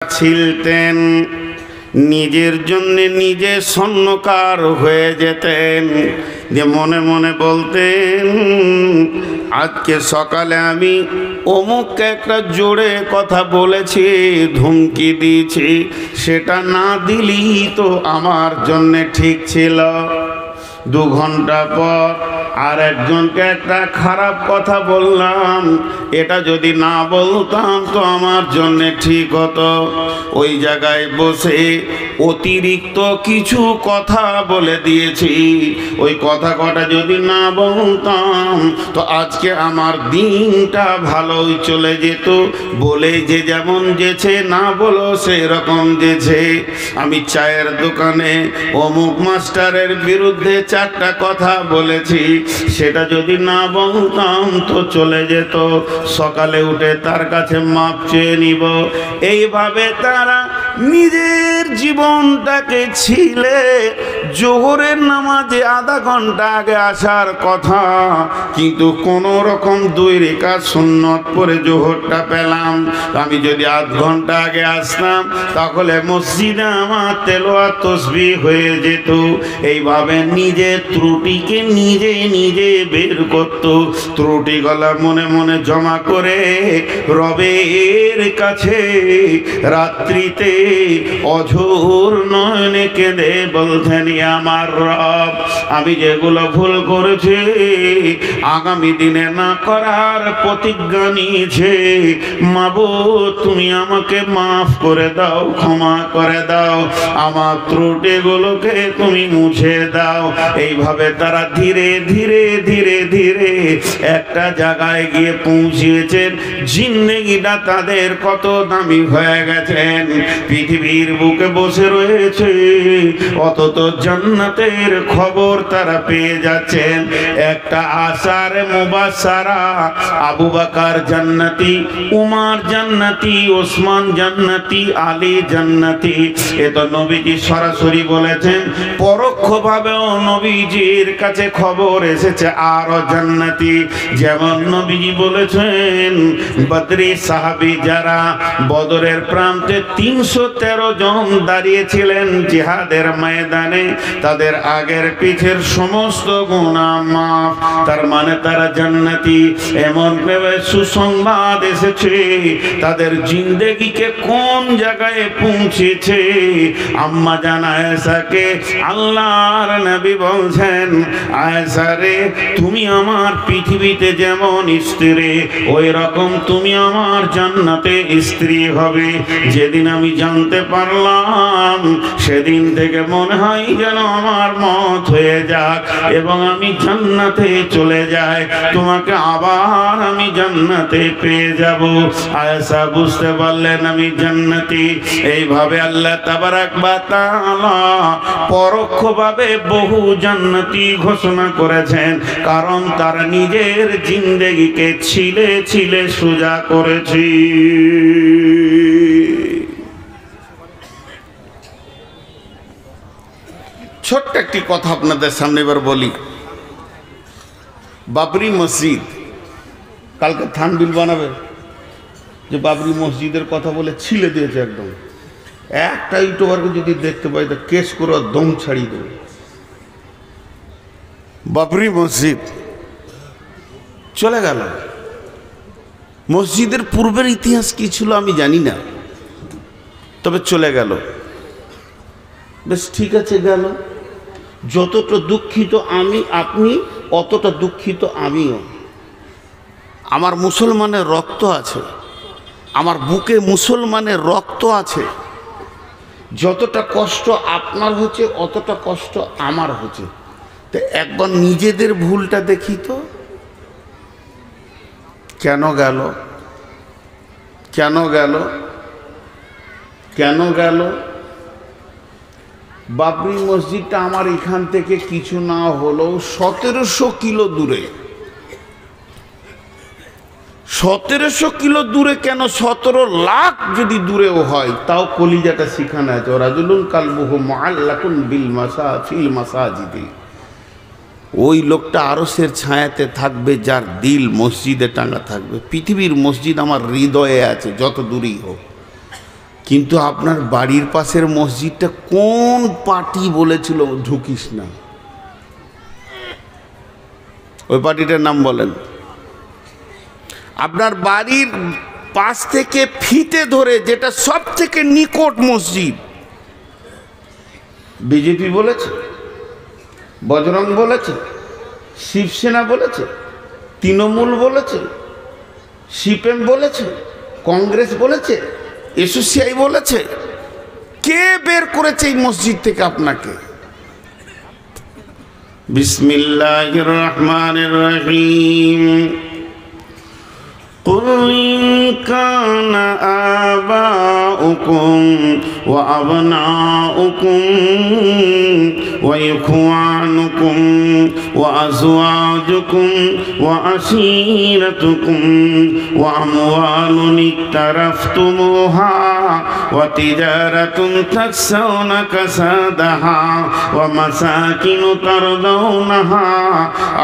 ছিলতেন, নিজের জন্য নিজে স্বর্ণকার হয়ে যেতেন, যে মনে মনে বলতেন আজকে সকালে আমি অমুককে একটা জোরে কথা বলেছি, ধুমকি দিয়েছি, সেটা না দিলেই তো আমার জন্য ঠিক ছিল। 2 ঘন্টা পর আর একজনকে একটা খারাপ কথা বললাম, এটা যদি না বলতাম তো আমার জন্য ঠিক হতো। ওই জায়গায় বসে অতিরিক্ত কিছু কথা বলে দিয়েছি, ওই কথা কটা যদি না বলতাম তো আজকে আমার দিনটা ভালোই চলে যেত। বলে যে যেমন যেছে, না বলো সেরকম যেছে। আমি চায়ের দোকানে অমুক মাস্টারের বিরুদ্ধে 4টা কথা বলেছি, সেটা যদি না বলতাম তো চলে যেত। সকালে উঠে তার কাছে মাপ চেয়ে নিব। এইভাবে তারা নিজের জীবনটাকে ছিলে। জোহরের নামাজে আধা ঘন্টা আগে আসার কথা, কিন্তু কোনো রকম 2 রাকাত সুন্নত পড়ে জোহরটা পেলাম। আমি যদি আধ ঘন্টা আগে আসতাম তাহলে মসজিদে আমার তেলাওয়াত তাসবিহ হয়ে যেত। এইভাবে নিজের ত্রুটিকে নিজে নিজে বের করত। ত্রুটিগুলা মনে মনে জমা করে রবের কাছে রাত্রিতে অঝোর নয়নে কেঁদে বলতেন, আমার রব, আমি যেগুলো ভুল করেছি আগামী দিনে না করার প্রতিজ্ঞা নিয়েছে, মাবুদ তুমি আমাকে মাফ করে দাও, ক্ষমা করে দাও, আমার ত্রুটিগুলোকে তুমি মুছে দাও। এইভাবে তারা ধীরে ধীরে ধীরে ধীরে একটা জায়গায় গিয়ে পৌঁছিয়েছেন। জিন্দেগিটা তাদের কত দামি হয়ে গেছেন। পৃথিবীর বুকে বসে রয়েছে, অথচ জান্নাতের খবর তারা পেয়ে যাচ্ছেন। একটা আশার মুবাশশারা, আবু বকর জান্নাতি, উমর জান্নাতি, ওসমান জান্নাতি, আলী জান্নাতি। এ তো নবীজি সরাসরি বলেছেন, পরোক্ষভাবেও নবীজির কাছে খবর এসেছে আরো জান্নাতি। যেমন নবীজি বলেছেন, বদরি সাহাবী যারা বদরের প্রান্তে 313 জন দাঁড়িয়েছিলেন জিহাদের ময়দানে, তাদের আগের পিছের সমস্ত গুনাহ মাফ, তার মানে তারা জান্নাতি। এমন ভাবে সুসংবাদ এসেছে, তাদের জিন্দেগিকে কোন জায়গায় পৌঁছেছে। আম্মা জান আয়েশাকে আল্লাহর নবী বলছেন, আয়েশা রে, তুমি আমার পৃথিবীতে যেমন স্ত্রী, ওই রকম তুমি আমার জান্নাতে স্ত্রী হবে। যেদিন আমি জানতে পারলাম, সেদিন থেকে মনে হয় যেন আমার মত হয়ে যাক এবং আমি জান্নাতে চলে যাই, তোমাকে আবার আমি জান্নাতে পেয়ে যাব। আয়েশা বুঝতে পারলেন আমি জান্নাতি। এইভাবে আল্লাহ তাবারাক ওয়া তাআলা পরোক্ষভাবে বহু জান্নাতি ঘোষণা করেছেন, কারণ তারা নিজের জিন্দেগিকে ছিলে ছিলে সোজা করেছে। ছোট্ট একটি কথা আপনাদের সামনে এবার বলি। বাবরি মসজিদ, কালকে থানবিল বানাবে যে বাবরি মসজিদের কথা বলে ছিলে দিয়েছে একদম। একটা ইউটিউবারকে যদি দেখতে পাই তো কেস করে দম ছাড়িয়ে দেবে। বাবরি মসজিদ চলে গেল। মসজিদের পূর্বের ইতিহাস কি ছিল আমি জানি না, তবে চলে গেল। বেশ ঠিক আছে, গেল। যতটা দুঃখিত আমি আপনি, অতটা দুঃখিত আমিও। আমার মুসলমানের রক্ত আছে, আমার বুকে মুসলমানের রক্ত আছে। যতটা কষ্ট আপনার হচ্ছে অতটা কষ্ট আমার হচ্ছে। তো একবার নিজেদের ভুলটা দেখি তো, কেন গেল, কেন গেল, কেন গেল? বাবরি মসজিদটা আমার এখান থেকে কিছু না হলেও 1700 কিলো দূরে। 1700 কিলো দূরে কেন, 17 লাখ যদি দূরেও হয়, তাও কলিজাটা শিখানো আছে। রাজুলুন কালবুহু মুআল্লাকুন ফিল মাসাজিদি। ওই লোকটা আরশের ছায়াতে থাকবে যার দিল মসজিদে টাঙা থাকবে। পৃথিবীর মসজিদ আমার হৃদয়ে আছে, যত দূরেই হোক। কিন্তু আপনার বাড়ির পাশের মসজিদটা কোন পার্টি বলেছিল ঢুকিস না? ওই পার্টিটার নাম বলেন। আপনার বাড়ির পাশ থেকে ফিতে ধরে যেটা সব থেকে নিকট মসজিদ, বিজেপি বলেছে, বজরং বলেছে, শিবসেনা বলেছে, তৃণমূল বলেছে, সিপিএম বলেছে, কংগ্রেস বলেছে, এসোসিয়াই বলেছে, কে বের করেছে এই মসজিদ থেকে আপনাকে? বিসমিল্লাহির রহমানির রহিম। قل إن كان آباؤكم وأبناؤكم وإخوانكم وأزواجكم وعشيرتكم وأموال اقترفتموها وتجارة تخشون كسادها ومساكن ترضونها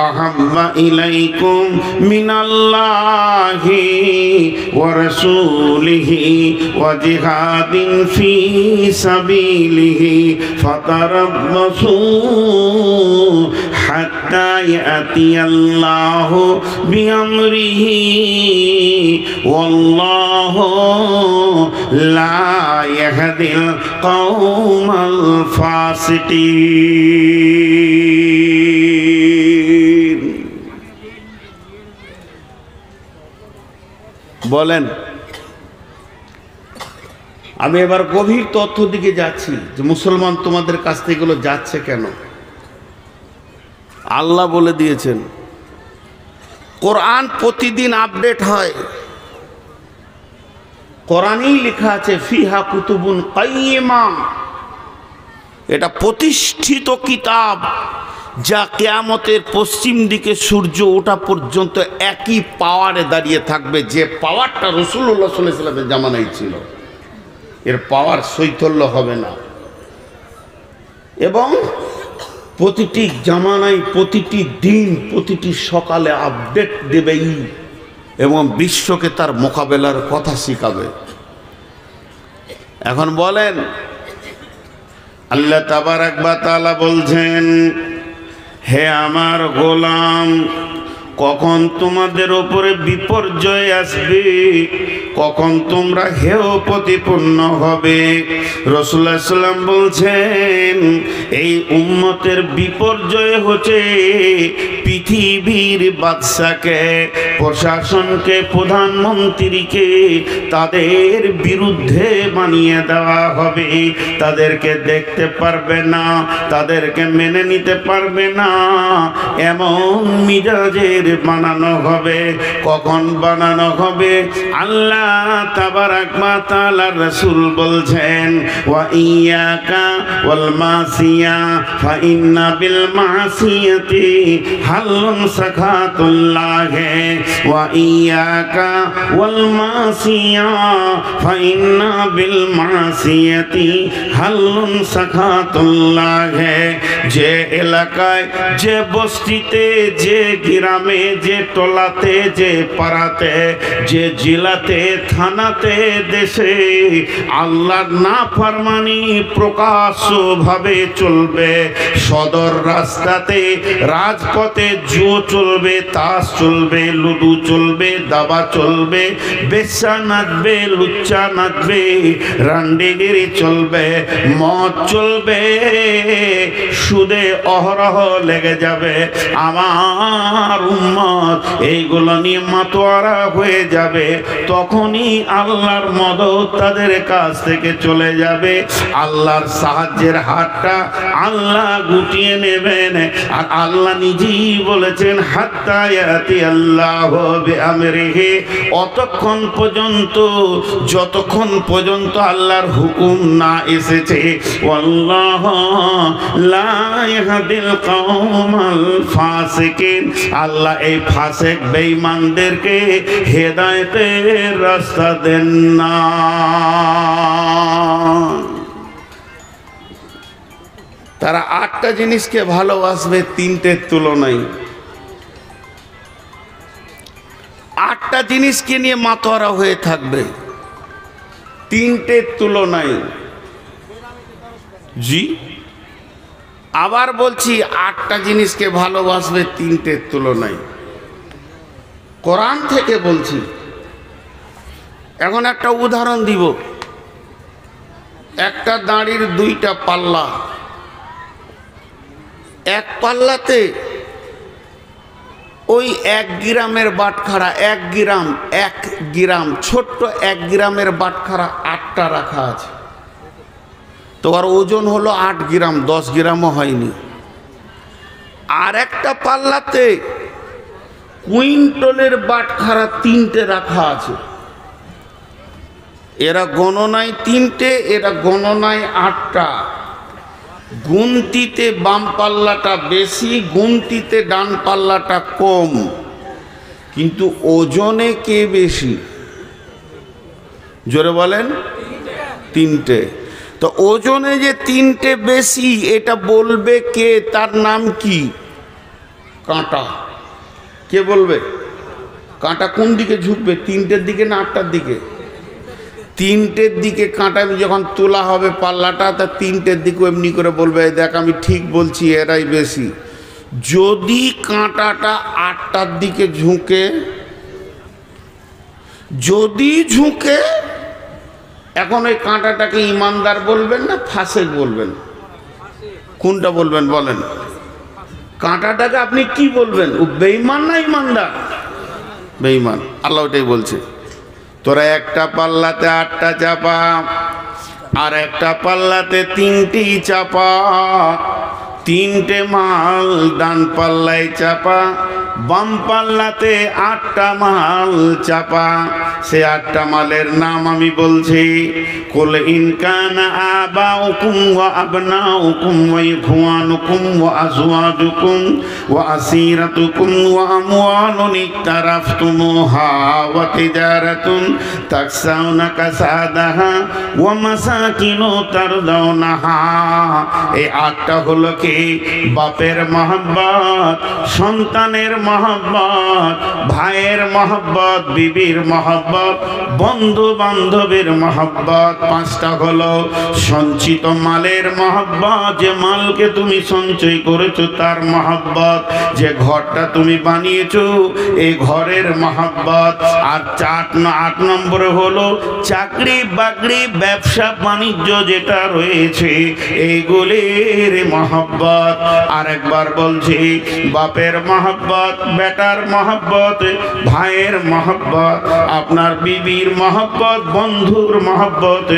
أحب إليكم من الله ورسوله وجهاد في سبيله فتربصوا حتى يأتي الله بأمره والله لا يهدي القوم الفاسقين। বলেন, আমি এবার গভীর তথ্য দিকে যাচ্ছি যে মুসলমান তোমাদের কাছ থেকে এগুলো যাচ্ছে কেন। আল্লাহ বলে দিয়েছেন, কোরআন প্রতিদিন আপডেট হয়। কোরআনেই লেখা আছে ফিহা কুতুবুন কাইয়্যিমা, এটা প্রতিষ্ঠিত কিতাব যা কিয়ামতের পশ্চিম দিকে সূর্য ওঠা পর্যন্ত একই পাওয়ারে দাঁড়িয়ে থাকবে, যে পাওয়ারটা রাসূলুল্লাহ সাল্লাল্লাহু আলাইহি ওয়াসাল্লামের জামানায় ছিল। এর পাওয়ার শৈথল্য হবে না, এবং প্রতিটি জামানায় প্রতিটি দিন প্রতিটি সকালে আপডেট দেবেই এবং বিশ্বকে তার মোকাবেলার কথা শিখাবে। এখন বলেন, আল্লাহ তাবারাক ওয়া তাআলা বলছেন, হে আমার গোলাম, কখন তোমাদের উপরে বিপর্যয় আসবে, কখন তোমরা হেয় প্রতিপন্ন হবে। রাসূলুল্লাহ সাল্লাল্লাহু আলাইহি ওয়াসাল্লাম বলছেন, এই উম্মতের বিপর্যয় হচ্ছে পৃথিবীর বাদশাকে, প্রশাসনকে, প্রধানমন্ত্রীকে তাদের বিরুদ্ধে বানিয়ে দেওয়া হবে। তাদেরকে দেখতে পারবে না, তাদেরকে মেনে নিতে পারবে না, এমন মিজাজের বানানো হবে। কখন বানানো হবে? আল্লাহ তাবারাক ওয়া তাআলা রাসূল বলছেন, ওয়া ইয়াকা ওয়াল মাসিয়া ফা ইন্না বিল মাসিয়াতি হালুন সাখাতুল্লাহ, ওয়া ইয়াকা ওয়াল মাসিয়া ফা ইন্না বিল মাসিয়াতি হালুন সাখাতুল্লাহ। যে এলাকায়, যে বস্তিতে, যে গ্রামে, যে টলাতে, যে পাড়াতে, যে জেলাতে, থানাতে, দেশে আল্লাহর নাফরমানি প্রকাশ্যভাবে চলবে, সদর রাস্তাতে, রাজপথে জুয়ো চলবে, তাস চলবে, লুডু চলবে, দাবা চলবে, বেশ্যা নাচবে, লুচ্চা নাচবে, রান্ডিগিরি চলবে, মদ চলবে, সুদে অহরহ লেগে যাবে। আমার উম্মত এইগুলো নিয়ে মাতোয়ারা হয়ে যাবে। তখনই আল্লাহর মদদ তাদের কাছ থেকে চলে যাবে। আল্লাহর সাহায্যের হাতটা আল্লাহ গুটিয়ে নেবেন। আর আল্লাহ নিজেই বলেছেন, হাত্তা ইয়াতি আল্লাহু বিআমরিহি, অতক্ষণ পর্যন্ত যতক্ষণ পর্যন্ত আল্লাহর হুকুম না এসেছে। ওয়াল্লাহু লা ইয়াহদিল কওমাল ফাসিকিন, আল্লাহ এই ফাসিক বেঈমানদেরকে হেদায়েতের রাস্তা দেন না। তারা 8টা জিনিসকে ভালোবাসবে 3টের তুলনায়। 8টা জিনিসকে নিয়ে মাতোয়ারা হয়ে থাকবে, তিনটের তুলনায়। জি, আবার বলছি 8টা জিনিসকে ভালোবাসবে তিনটের তুলনায়। কোরআন থেকে বলছি। এখন একটা উদাহরণ দিব। একটা দাঁড়ির 2টা পাল্লা। এক পাল্লাতে ওই 1 গ্রামের বাটখারা, 1 গ্রাম ছোট্ট 1 গ্রামের বাটখারা 8টা রাখা আছে। তো আর ওজন হলো 8 গ্রাম, 10 গ্রামও হয়নি। আর একটা পাল্লাতে কুইন্টলের বাটখারা 3টে রাখা আছে। এরা গণনায় 3টে, এরা গণনায় 8টা। গুনতিতে বাম পাল্লাটা বেশি, গুনতিতে ডান পাল্লাটা কম, কিন্তু ওজনে কে বেশি? জোরে বলেন। 3টে। তো ওজনে যে 3টে বেশি, এটা বলবে কে? তার নাম কি? কাঁটা। কে বলবে? কাঁটা কোন দিকে ঝুঁকবে, 3টের দিকে না 8টার দিকে? 3টের দিকে কাঁটা যখন তোলা হবে পাল্লাটা, তা 3টের দিকে এমনি করে বলবে দেখ আমি ঠিক বলছি, এরাই বেশি। যদি কাঁটাটা 8টার দিকে ঝুঁকে, যদি ঝুঁকে, এখন ওই কাঁটাটাকে ইমানদার বলবেন না ফাসেক বলবেন? কোনটা বলবেন বলেন? কাঁটাটাকে আপনি কি বলবেন? ও বেঈমান না ইমানদার? বেঈমান। আল্লাহ ওটাই বলছে, তোরা একটা পাল্লাতে 8টা চাপা, আর একটা পাল্লাতে 3টি চাপা। 3টে মাল ডান পাল্লায় চাপা, বাম পাল্লাতে 8টা মাল চাপা। সে 8টা মালের নাম আমি বলছি। কুল ইন কানা আবাউকুম ওয়া আবনাউকুম ওয়া ইখওয়ানুকুম ওয়া আজওয়াজুকুম ওয়া আসীরাতুকুম ওয়া আমওয়ালুন ইকতারাফতুমুহা ওয়া তিজারাতুন তাকসাউনা কাসাদাহা ওয়া মাসাকিনু তারদাউনাহা। এই 8টা হলো কি? বাপের মহব্বত, সন্তানের মহব্বত, ভাইয়ের মহব্বত, বিবির মহব্বত, বন্ধু বান্ধবের মহব্বত। 5টা হলো সঞ্চিত মালের মহব্বত, যে মালকে তুমি সঞ্চয় করেছো তার মহব্বত, যে ঘরটা তুমি বানিয়েছো এই ঘরের মহব্বত। আর 8 নম্বরে হলো চাকরি বাকরি, ব্যবসা বাণিজ্য যেটা রয়েছে এইগুলির মহব্বত। আর একবার বলছি, বাপের মহব্বত, বেটার মহব্বত, ভাইয়ের মহব্বত, আপনার বিবির মহব্বত, বন্ধুর মহব্বত,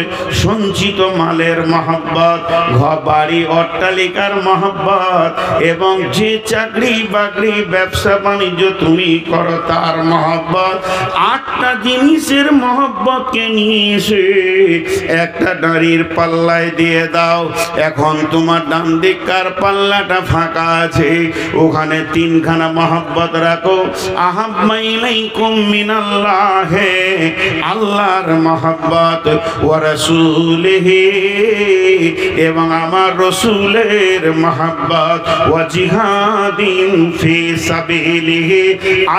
সঞ্চিত মালের মহব্বত, ঘর বাড়ি অট্টালিকার মহব্বত, এবং যে চাকরি বাকরি ব্যবসা বাণিজ্য তুমি করো তার মহব্বত। 8টা জিনিসের মহব্বতকে নিয়ে এসে একটা নারীর পাল্লায় দিয়ে দাও। এখন তোমার ডান দিককার পাল্লাটা ফাঁকা আছে, ওখানে 3খানা মহব্বত রাখো। আহাব্বা ইলাইকুম মিনাল্লাহি, আল্লাহর মহব্বত, ওয়া রাসূলিহি, এবং আমার রাসূলের মহব্বত, ওয়া জিহাদিন ফি সাবিলিহি,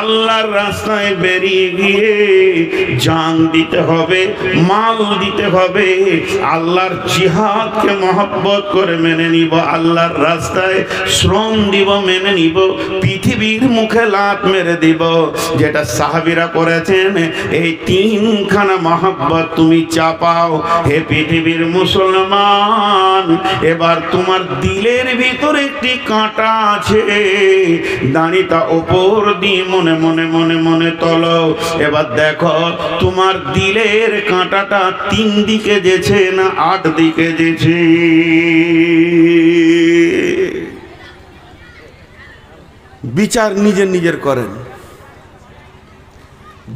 আল্লাহর রাস্তায় বেরিয়ে গিয়ে জান দিতে হবে, মাল দিতে হবে। আল্লাহর জিহাদকে মহব্বত করে মেনে নিব, আল্লাহর রাস্তায় শ্রম দিব, মেনে নিব, পৃথিবীর মুখে লাত মেরে দিব, যেটা সাহাবীরা করেছেন। এই 3খানা মহব্বত তুমি চাপাও। হে পৃথিবীর মুসলমান, এবার তোমার দিলের ভিতরে একটি কাঁটা আছে, দাড়িটা ওপর দিয়ে মনে মনে মনে মনে তোলো। এবার দেখো তোমার দিলের কাঁটাটা 3 দিকে যেছে না 8 দিকে যেছে? বিচার নিজের করেন।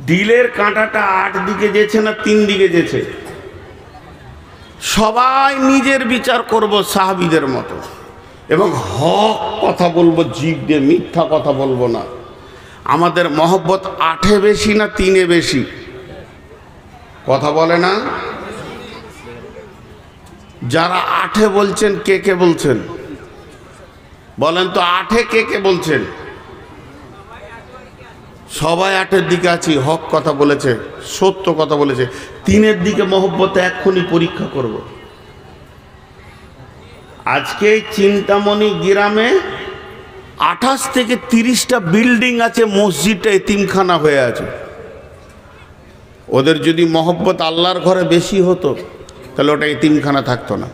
দিলের কাঁটাটা 8 দিকে যেছে না 3 দিকে যেছে? সবাই নিজের বিচার করব সাহাবীদের মতো, এবং হক কথা বলবো, জিভ দিয়ে মিথ্যা কথা বলবো না। আমাদের মহব্বত 8-এ বেশি না 3-এ বেশি? কথা বলে না? যারা 8-এ বলছেন কে কে বলছেন বলেন তো? 8-এ কে কে বলছেন? সবাই 8-এর দিকে আছি, হক কথা বলেছে, সত্য কথা বলেছে। 3-এর দিকে মহব্বতে এক্ষুনি পরীক্ষা করব। আজকে চিন্তামণি গ্রামে 28 থেকে 30টা বিল্ডিং আছে, মসজিদটা এতিমখানা হয়ে আছে। ওদের যদি মহব্বত আল্লাহর ঘরে বেশি হতো তাহলে ওটা এতিমখানা থাকতো না।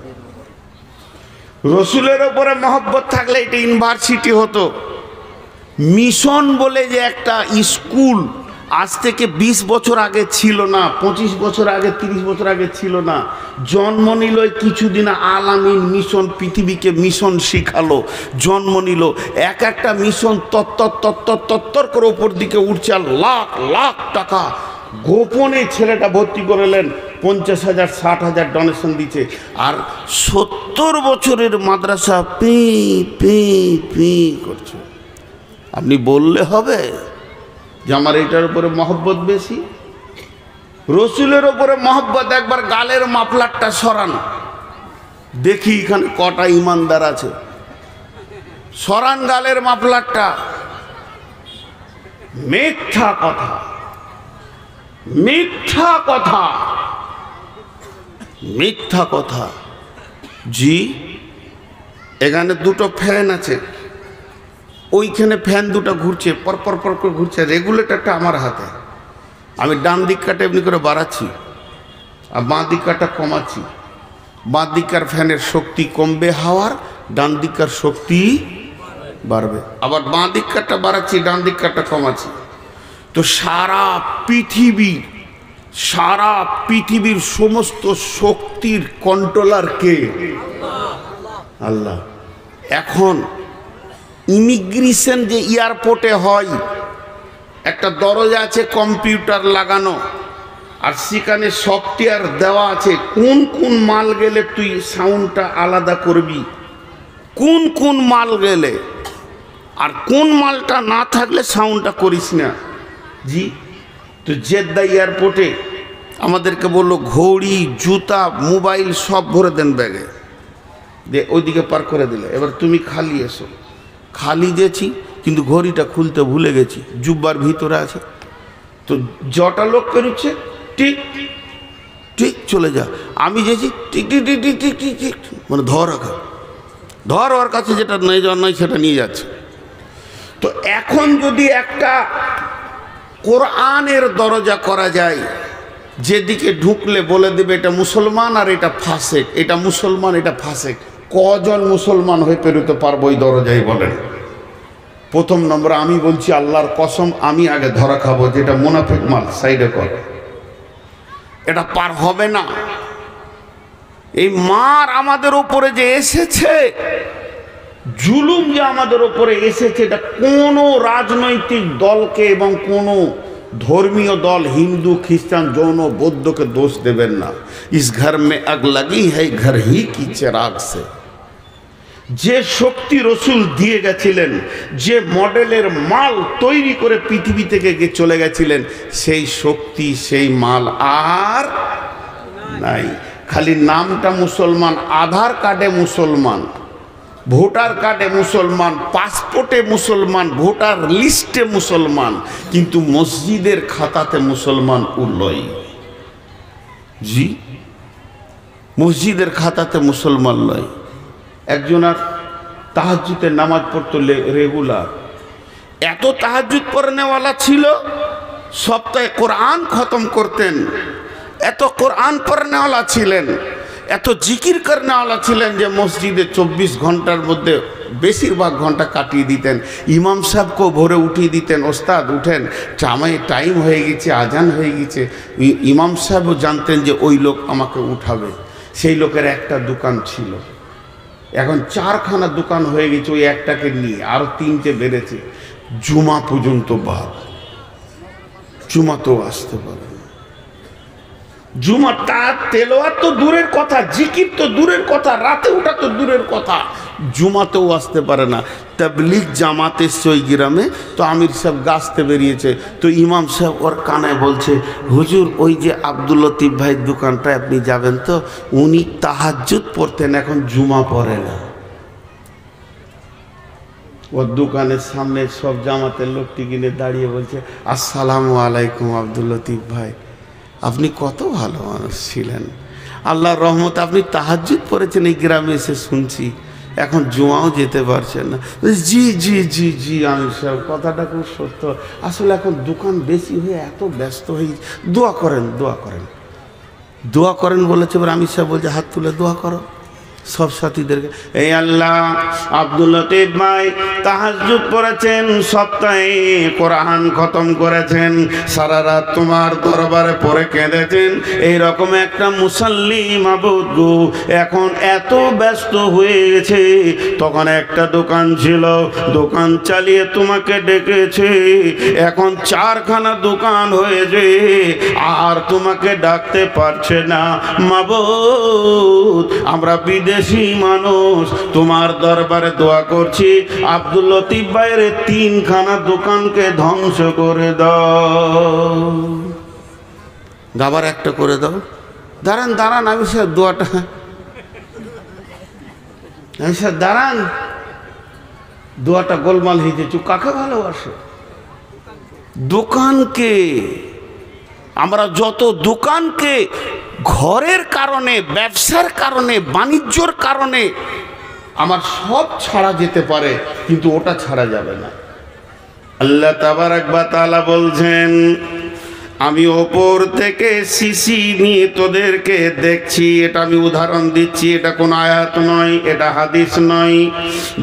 রসুলের ওপরে মহব্বত থাকলে এটা ইউনিভার্সিটি হতো। মিশন বলে যে একটা স্কুল আজ থেকে 20 বছর আগে ছিল না, 25 বছর আগে, 30 বছর আগে ছিল না। জন্ম নিল কিছুদিন, আল আমিন মিশন পৃথিবীকে মিশন শিখালো, জন্ম নিল। এক একটা মিশন তত্তর করে ওপর দিকে উঠছে, আর লাখ লাখ টাকা গোপনে ছেলেটা ভর্তি করলেন, 50,000 60,000 ডোনেশন দিচ্ছে। আর 70 বছরের মাদ্রাসা পি পি পি করছে। আপনি বললে হবে যে আমার এটার উপরে মহব্বত বেশি? রসুলের উপরে মহব্বত। একবার গালের মাফলারটা সরান, দেখি এখানে কটা ইমানদার আছে। সরান গালের মাফলারটা। মিথ্যা কথা, মিথ্যা কথা, মিথ্যা কথা। জি, এখানে দুটো ফ্যান আছে, ওইখানে ফ্যান দুটো ঘুরছে, পরপর পরপর ঘুরছে। রেগুলেটরটা আমার হাতে, আমি ডান দিক কাটে এমনি করে বাড়াচ্ছি আর বাঁ দিক কাটা কমাচ্ছি। বাঁ দিকার ফ্যানের শক্তি কমবে হাওয়ার, ডান দিকার শক্তি বাড়বে। আবার বাঁ দিক কাটা বাড়াচ্ছি, ডান দিক কাটা কমাচ্ছি। তো সারা পৃথিবীর সমস্ত শক্তির কন্ট্রোলার কে? আল্লাহ। এখন ইমিগ্রেশন যে এয়ারপোর্টে হয়, একটা দরজা আছে কম্পিউটার লাগানো, আর সেখানে সফটওয়্যার দেওয়া আছে কোন কোন মাল গেলে তুই সাউন্ডটা আলাদা করবি, কোন কোন মাল গেলে, আর কোন মালটা না থাকলে সাউন্ডটা করিস না। জি, তো জেদ্দা এয়ারপোর্টে আমাদেরকে বললো ঘড়ি, জুতা, মোবাইল সব ভরে দেন ব্যাগে, দিয়ে ওইদিকে পার করে দিলে। এবার তুমি খালি এসো। খালি গেছি কিন্তু ঘড়িটা খুলতে ভুলে গেছি, জুব্বার ভিতরে আছে। তো জটা লোক পেরোচ্ছে, টিক ঠিক চলে যা। আমি যেছি টিক টিক টিক টিক টিক টিক টিক, মানে ধর ওর কাছে যেটা নেই যাওয়ার নয় সেটা নিয়ে যাচ্ছে। তো এখন যদি একটা কোরআনের দরজা করা যায়, যেদিকে ঢুকলে বলে দেবে এটা মুসলমান আর এটা ফাসেক, এটা মুসলমান এটা ফাসেক, কজন মুসলমান হয়ে পেরোতে পারবো ওই দরজায় বলেন? প্রথম নম্বর আমি বলছি আল্লাহর কসম, আমি আগে ধরা খাবো, যেটা মুনাফিক মাল সাইডে কর, এটা পার হবে না। এই মার আমাদের ওপরে যে এসেছে, জুলুম যে আমাদের ওপরে এসেছে, এটা কোনো রাজনৈতিক দলকে এবং কোনো ধর্মীয় দল, হিন্দু, খ্রিস্টান, জৈন, বৌদ্ধকে দোষ দেবেন না। ইস ঘর মে আগ লাগি হ্যায় ঘর হি কি চিরাগ সে। যে শক্তি রসুল দিয়ে গেছিলেন, যে মডেলের মাল তৈরি করে পৃথিবী থেকে চলে গেছিলেন, সেই শক্তি, সেই মাল আর নাই। খালি নামটা মুসলমান, আধার কার্ডে মুসলমান, ভোটার কার্ডে মুসলমান, পাসপোর্টে মুসলমান, ভোটার লিস্টে মুসলমান, কিন্তু মসজিদের খাতাতে মুসলমান উল্লই। জি, মসজিদের খাতাতে মুসলমান লয়। একজন আর তাহাজ্জুদের নামাজ পড়তো রেগুলার, এত তাহাজ্জুদ পড়নেওয়ালা ছিল, সপ্তাহে কোরআন খতম করতেন, এত কোরআন পড়নেওয়ালা ছিলেন, এত জিকির করনেওয়ালা ছিলেন যে মসজিদে 24 ঘন্টার মধ্যে বেশিরভাগ ঘন্টা কাটিয়ে দিতেন। ইমাম সাহেবকেও ভোরে উঠিয়ে দিতেন, ওস্তাদ উঠেন, টাইম হয়ে গেছে, আজান হয়ে গেছে। ইমাম সাহেবও জানতেন যে ওই লোক আমাকে উঠাবে। সেই লোকের একটা দোকান ছিল, এখন 4খানা দোকান হয়ে গেছে ওই একটাকে নিয়ে, আরো 3টে বেড়েছে। জুমা পর্যন্ত বাদ, জুমাতেও আসতে পারে না। জুমা তার তেলাওয়াত তো দূরের কথা, জিকির তো দূরের কথা, রাতে ওঠা তো দূরের কথা, জুমাতেও আসতে পারে না। তাবলীগ জামাত এসছে ওই গ্রামে, তো আমির সাহেব গাছতে বেরিয়েছে, তো ইমাম সাহেব ওর কানে বলছে, হুজুর ওই যে আব্দুল লতিফ ভাইয়ের দোকানটায় আপনি যাবেন তো, উনি তাহাজ্জুদ পড়তেন, এখন জুমা পড়ে না। ওর দোকানের সামনে সব জামাতের লোকটি কিনে দাঁড়িয়ে বলছে, আসসালামু আলাইকুম আব্দুল লতিফ ভাই, আপনি কত ভালো মানুষ ছিলেন, আল্লাহর রহমত আপনি তাহাজ্জুদ পড়েছেন এই গ্রামে এসে শুনছি, এখন জুমাও যেতে পারছেন না। জি জি জি জি আমি সব কথাটা খুব সত্য, আসলে এখন দোকান বেশি হয়ে এত ব্যস্ত হয়ে, দোয়া করেন দোয়া করেন দোয়া করেন বলেছে। এবার আমি সব বলছে হাত তুলে দোয়া করো সব সাথীদেরকে। এই আল্লাহ, আব্দুল লতিফ ভাই তাহাজ্জুদ পড়েছেন, সপ্তাহে কোরআন খতম করেছেন, সারা রাত তোমার দরবারে পড়ে কেঁদেছেন, এইরকম একটা মুসাল্লি মাবুদ গো এখন এত ব্যস্ত হয়ে গেছে। তখন একটা দোকান ছিল, দোকান চালিয়ে তোমাকে ডেকেছে, এখন 4খানা দোকান হয়েছে, আর তোমাকে ডাকতে পারছে না মাবুদ। আমরা বিদেশি মানুষ তোমার দরবারে দোয়া করছি, আব্দুল লতিফ ভাইয়ের 3খানা দোকানকে ধ্বংস করে দাও, আবার একটা করে দাও। দাঁড়ান দাঁড়ান, আমি স্যার দোয়াটা, আমি স্যার দাঁড়ান, দোয়াটা গোলমাল হয়েছে। চুপ, কাকে ভালোবাসে? দোকানকে। আমরা যত দোকানকে ঘরের কারণে, ব্যবসার কারণে, বাণিজ্যর কারণে আমার সব ছাড়া যেতে পারে, কিন্তু ওটা ছাড়া যাবে না। আল্লাহ তাবারাক ওয়া তাআলা বলছেন, আমি ওপর থেকে শিশি নিয়ে তোদেরকে দেখছি। এটা আমি উদাহরণ দিচ্ছি, এটা কোন আয়াত নয়, এটা হাদিস নয়।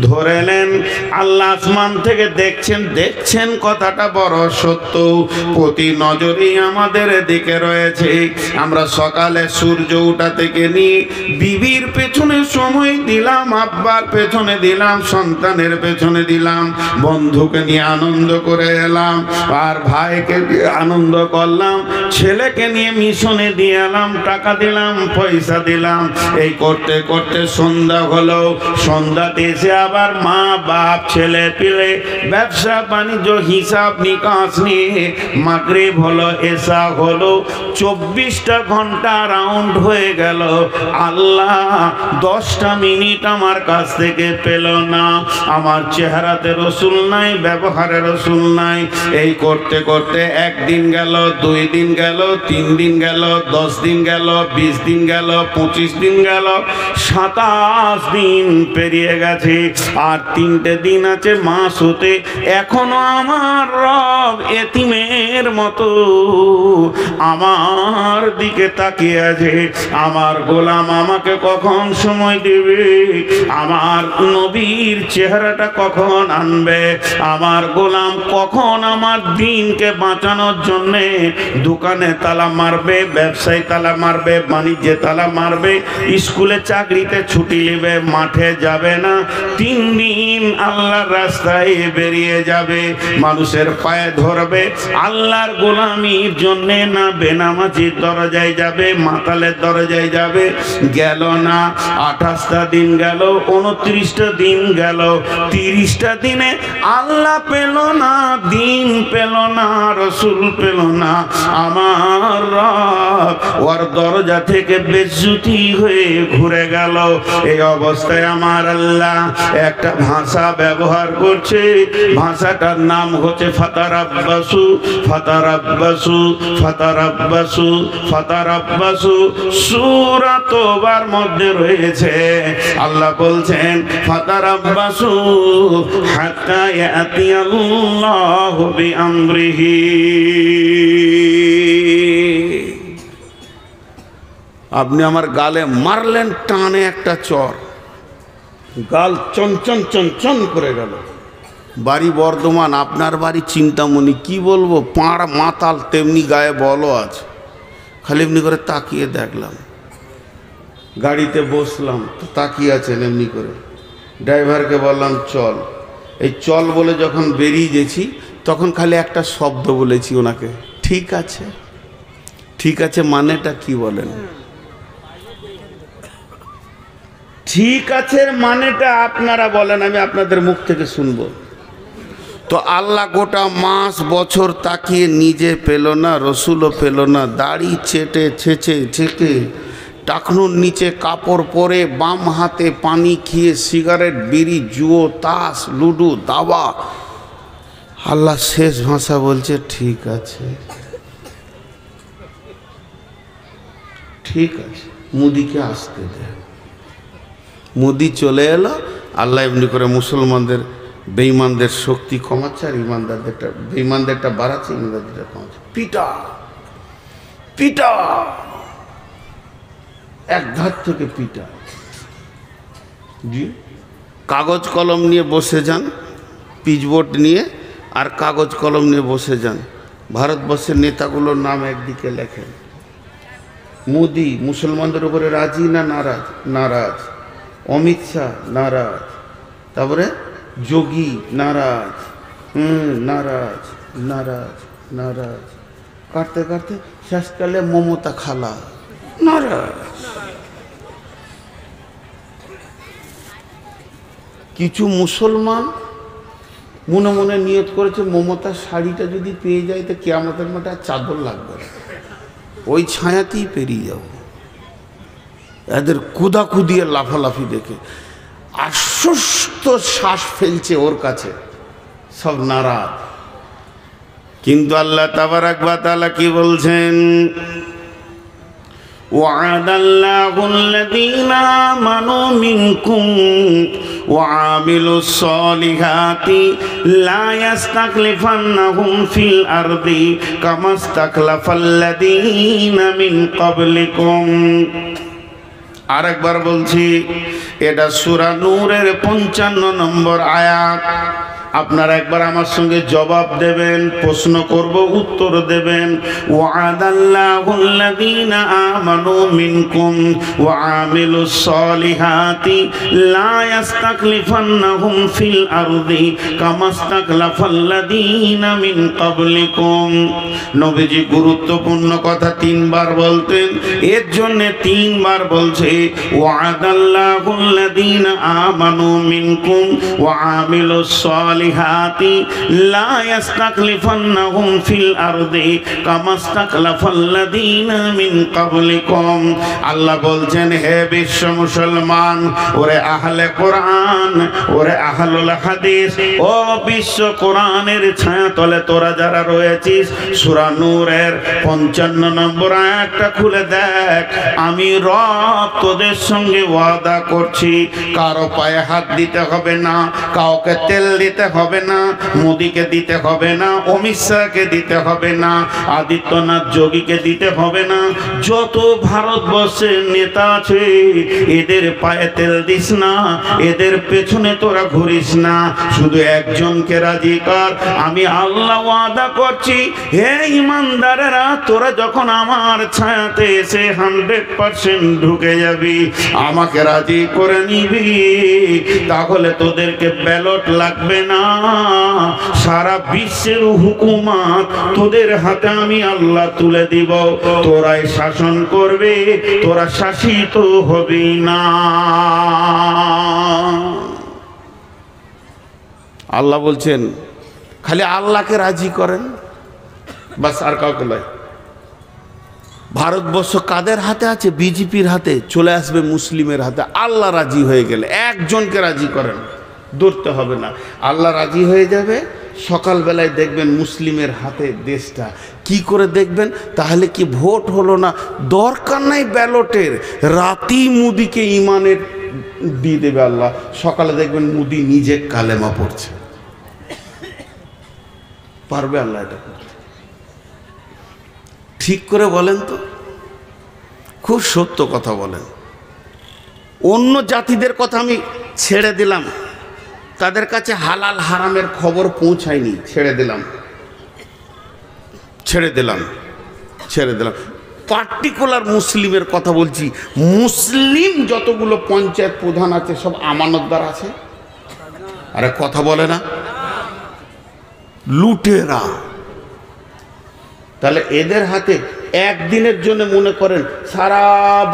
ধরেলেন আল্লাহ আসমান থেকে দেখছেন, দেখছেন কথাটা বড় সত্য, প্রতি নজরেই আমাদের দিকে রয়েছে। আমরা সকালে সূর্য ওঠা থেকে নিয়ে বিবির পেছনে সময় দিলাম, আব্বার পেছনে দিলাম, সন্তানের পেছনে দিলাম, বন্ধুকে নিয়ে আনন্দ করে এলাম, আর ভাইকে দিয়ে আনন্দ করলাম, ছেলেকে নিয়ে মিশনে দিয়ে এলাম, টাকা দিলাম, পয়সা দিলাম। এই করতে করতে সন্ধ্যা হলো, সন্ধ্যাতে এসে আবার মা বাপ ছেলে পিলে ব্যবসা বাণিজ্য হিসাব নিকাশ নিয়ে মাগরিব হলো, এশা হলো, 24টা ঘন্টা রাউন্ড হয়ে গেল। আল্লাহ 10টা মিনিট আমার কাছ থেকে পেল না। আমার চেহারাতে রসুল নাই, ব্যবহারে রসুল নাই। এই করতে করতে একদিন গেল, 2 দিন গেল, 3 দিন গেল, 10 দিন গেল, 20 দিন গেল, 25 দিন গেল, 27 দিন পেরিয়ে গেছে। আর 3টে দিন আছে মাস হতে। এখনো আমার রব এতিমের মতো আমার দিকে তাকিয়ে আছে। আমার গোলাম আমাকে কখন সময় দেবে, আমার নবীর চেহারাটা কখন আনবে, আমার গোলাম কখন আমার দিনকে বাঁচানোর জন্যে দোকানে তালা মারবে, ব্যবসায় তালা মারবে, বাণিজ্যে তালা মারবে, স্কুলে চাকরিতে ছুটি নেবে, মাঠে যাবে না, 3 দিন আল্লাহর রাস্তায় বেরিয়ে যাবে, মানুষের পায়ে ধরবে, আল্লাহর গোলামির জন্যে না বেনামাজির দরজায় যাবে, মাতালের দরজায় যাবে। গেল না, 28টা দিন গেল, 29টা দিন গেল, 30টা দিনে আল্লাহ পেল না, দিন পেল না, রসুল পেল না। আমার রব ওর দরজা থেকে বেজ্জতি হয়ে ঘুরে গেল। এই অবস্থায় আমার আল্লাহ একটা ভাষা ব্যবহার করছে, ভাষাটার নাম হচ্ছে ফাতারাব্বাসু, ফাতারাব্বাসু, ফাতারাব্বাসু, ফাতারাব্বাসু। সূরা তওবার মধ্যে রয়েছে, আল্লাহ বলছেন ফাতারাব্বাসু হাত্তা ইয়াতিয়াল্লাহু বিআমরিহি। আপনি আমার গালে মারলেন টানে একটা চর, গাল চঞ্চন চঞ্চন করে গেল। বাড়ি বর্ধমান, আপনার বাড়ি চিন্তামণি, কি বলবো, পাড় মাতাল তেমনি গায়ে বলও আছে। খালি এমনি করে তাকিয়ে দেখলাম, গাড়িতে বসলাম তো তাকিয়ে আছেন এমনি করে। ড্রাইভারকে বললাম চল, এই চল বলে যখন বেরিয়ে গেছি তখন খালি একটা শব্দ বলেছি ওনাকে, ঠিক আছে। ঠিক আছে মানেটা কি বলেন? ঠিক আছে মানেটা আপনারা বলেন, আমি আপনাদের মুখ থেকে শুনবো। তো আল্লাহ গোটা মাস বছর তাকিয়ে নিজে পেল না, রসুলও পেল না, দাড়ি ছেটে ছেঁচে ছেঁকে টাকনুর নিচে কাপড় পরে বাম হাতে পানি খেয়ে সিগারেট বিড়ি জুয়ো তাস লুডো দাবা। আল্লাহ শেষ ভাষা বলছে ঠিক আছে, ঠিক আছে, মুদিকে আসতে দে। মুদি চলে এলো। আল্লাহ এমনি করে মুসলমানদের বেঈমানদের শক্তি কমাচ্ছে আর বেঈমানদেরটা বাড়াচ্ছে, ইমানদারদেরটা কমাচ্ছে। পিটা পিটা, এক ধার থেকে পিটা। জি, কাগজ কলম নিয়ে বসে যান, পিচবোর্ড নিয়ে আর কাগজ কলম নিয়ে বসে যান। ভারতবর্ষের নেতাগুলোর নাম একদিকে লেখেন। মোদি মুসলমানদের উপরে রাজি না নারাজ? নারাজ। অমিত শাহ নারাজ। তারপরে যোগী নারাজ। নারাজ নারাজ নারাজ। কাটতে কাটতে শেষকালে মমতা খালা নারাজ। কিছু মুসলমান মনে মনে নিয়ত করেছে মমতার শাড়িটা যদি পেয়ে যায় তো কিয়ামতের মাঠে আর চাদর লাগবে না, ওই ছায়াতেই পেরিয়ে যাব। এদের কুদাকুদিয়ে লাফালাফি দেখে আশ্বস্ত শ্বাস ফেলছে ওর কাছে, সব নারাজ। কিন্তু আল্লাহ তাবারাক ওয়া তাআলা কি বলছেন? وعد الله الذين آمنوا منكم وعملوا الصالحات لا يستخلفنهم في الأرض كما استخلف الذين من قبلكم। আরেকবার বলছি, এটা সূরা নূরের 55 নম্বর আয়াত। আপনারা একবার আমার সঙ্গে জবাব দেবেন, প্রশ্ন করব, উত্তর দেবেন। ওয়াদাল্লাহুল্লাযীনা আমানু মিনকুম ওয়া আমিলুস সলিহাতি লা ইস্তাখলিফান্নাহুম ফিল আরদি কামা ইস্তাখলাফাল্লাযীনা মিন ক্বাবলিকুম। নবীজি গুরুত্বপূর্ণ কথা তিনবার বলতেন, এর জন্য তিনবার বলছে ওয়াদাল্লাহুল্লাযীনা আমানু মিনকুম ওয়া আমিলুস সলিহাতি লা ইস্তাখলিফান্নাহুম ফিল আরদি কামা ইস্তাখলাফাল্লাযীনা মিন ক্বাবলিকুম। আল্লাহ বলছেন, হে বিশ্ব মুসলমান, ওরে আহলে কোরআন, ওরে আহলুল হাদিস, ও বিশ্ব কোরআনের ছায়াতলে তোরা যারা রয়েছিস, সূরা নূরের 55 নম্বর আয়াতটা খুলে দেখ। আমি রব তোদের সঙ্গে ওয়াদা করছি, কারো পায়ে হাত দিতে হবে না, কাউকে তেল দিতে হবে না, মোদিকে দিতে হবে না, অমিত শাহকে দিতে হবে না, আদিত্যনাথ যোগীকে দিতে হবে না, যত ভারতবর্ষের নেতা আছে এদের পায়ে তেল দিস না, এদের পেছনে তোরা ঘুরিস না, শুধু একজনকে রাজি কর। আমি আল্লাহ ওয়াদা করছি, হে ইমানদারেরা, তোরা যখন আমার ছায়াতে এসে 100% ঢুকে যাবি, আমাকে রাজি করে নিবি, তাহলে তোদেরকে ব্যালট লাগবে না, সারা বিশ্বের হুকুমত তোদের হাতে আমি আল্লাহ তুলে দিব, তোরাই শাসন করবে, তোরা শাসিত হবি না। আল্লাহ বলছেন, খালি আল্লাহকে রাজি করেন, বাস, আর কাউকে নয়। ভারতবর্ষ কাদের হাতে আছে? বিজেপির হাতে, চলে আসবে মুসলিমের হাতে। আল্লাহ রাজি হয়ে গেলে একজনকে রাজি করেন, দৌড়তে হবে না, আল্লাহ রাজি হয়ে যাবে। সকালবেলায় দেখবেন মুসলিমের হাতে দেশটা। কি করে দেখবেন? তাহলে কি ভোট হলো না? দরকার নাই ব্যালটের, রাতেই মুদিকে ইমানের দিয়ে দেবে আল্লাহ। সকালে দেখবেন মুদি নিজে কালেমা পড়ছে। পারবে আল্লাহ এটা করতে? ঠিক করে বলেন তো, খুব সত্য কথা বলেন। অন্য জাতিদের কথা আমি ছেড়ে দিলাম, তাদের কাছে হালাল হারামের খবর পৌঁছায়নি, ছেড়ে দিলাম। পার্টিকুলার মুসলিমের কথা বলছি। মুসলিম যতগুলো পঞ্চায়েত প্রধান আছে সব আমানতদার আছে। আরে কথা বলে না, লুটেরা। তাহলে এদের হাতে একদিনের জন্য মনে করেন সারা